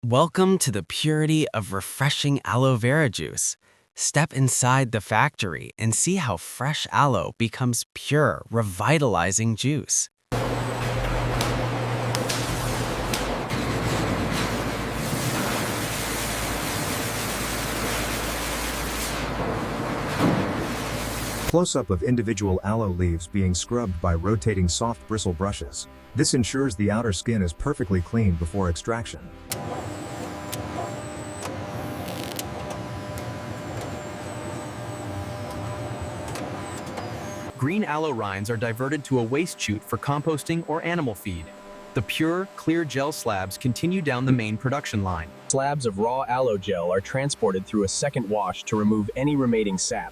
Welcome to the purity of refreshing aloe vera juice. Step inside the factory and see how fresh aloe becomes pure, revitalizing juice. Close-up of individual aloe leaves being scrubbed by rotating soft bristle brushes. This ensures the outer skin is perfectly clean before extraction. Green aloe rinds are diverted to a waste chute for composting or animal feed. The pure, clear gel slabs continue down the main production line. Slabs of raw aloe gel are transported through a second wash to remove any remaining sap.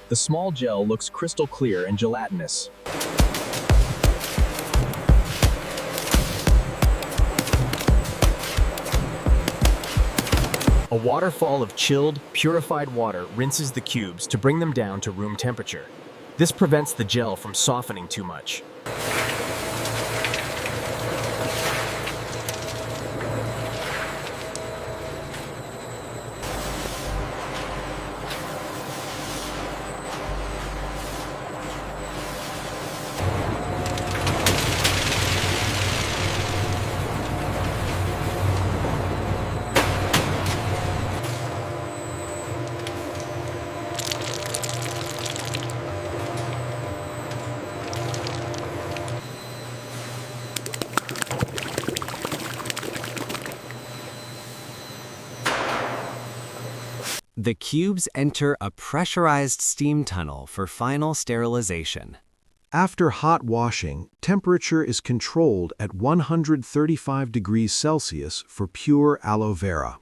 The small gel looks crystal clear and gelatinous. A waterfall of chilled, purified water rinses the cubes to bring them down to room temperature. This prevents the gel from softening too much. The cubes enter a pressurized steam tunnel for final sterilization. After hot washing, temperature is controlled at 135 degrees Celsius for pure aloe vera.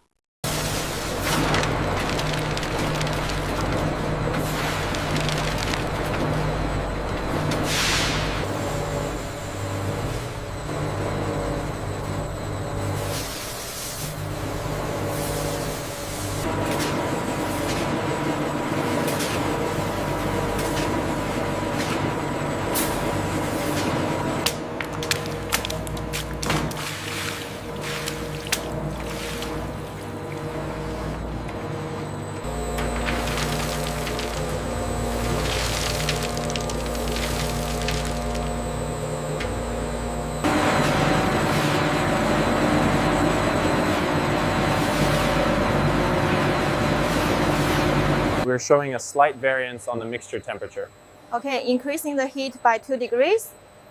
We're showing a slight variance on the mixture temperature. Okay, increasing the heat by 2 degrees.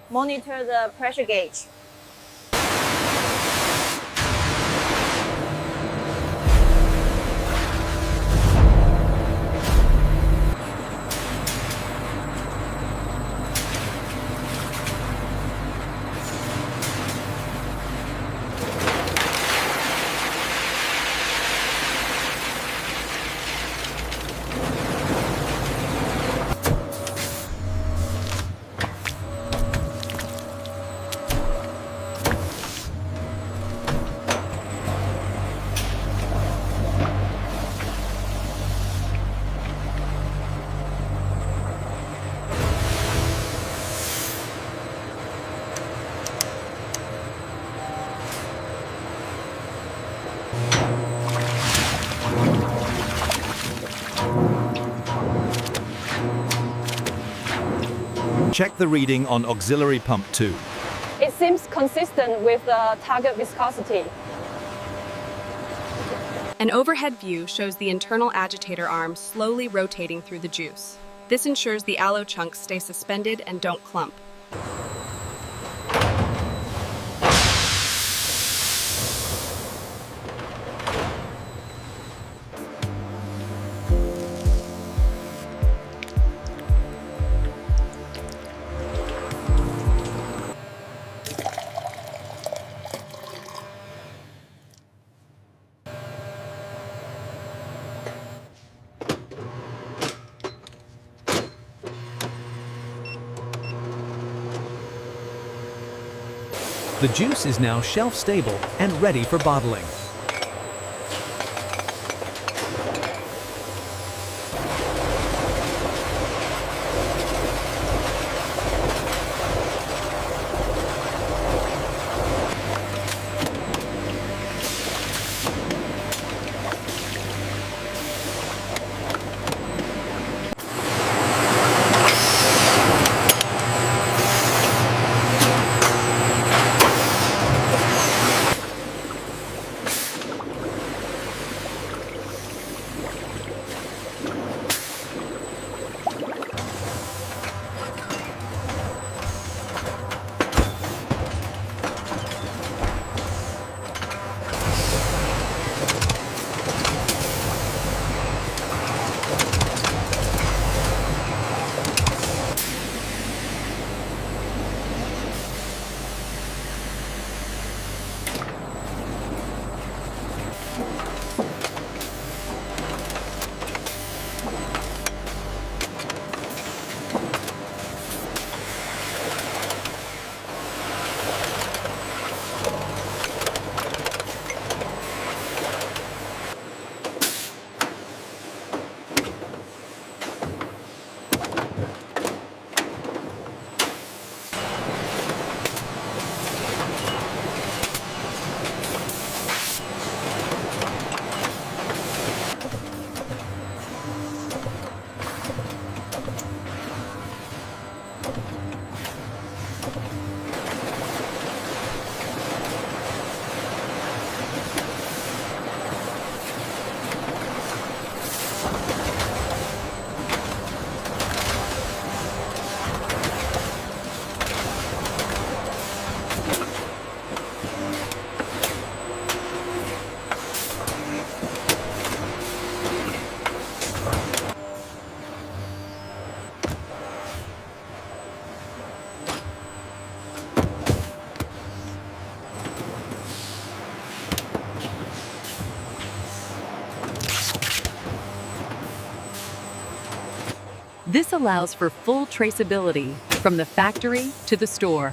Monitor the pressure gauge. Check the reading on auxiliary pump 2. It seems consistent with the target viscosity. An overhead view shows the internal agitator arm slowly rotating through the juice. This ensures the aloe chunks stay suspended and don't clump. The juice is now shelf-stable and ready for bottling. This allows for full traceability from the factory to the store.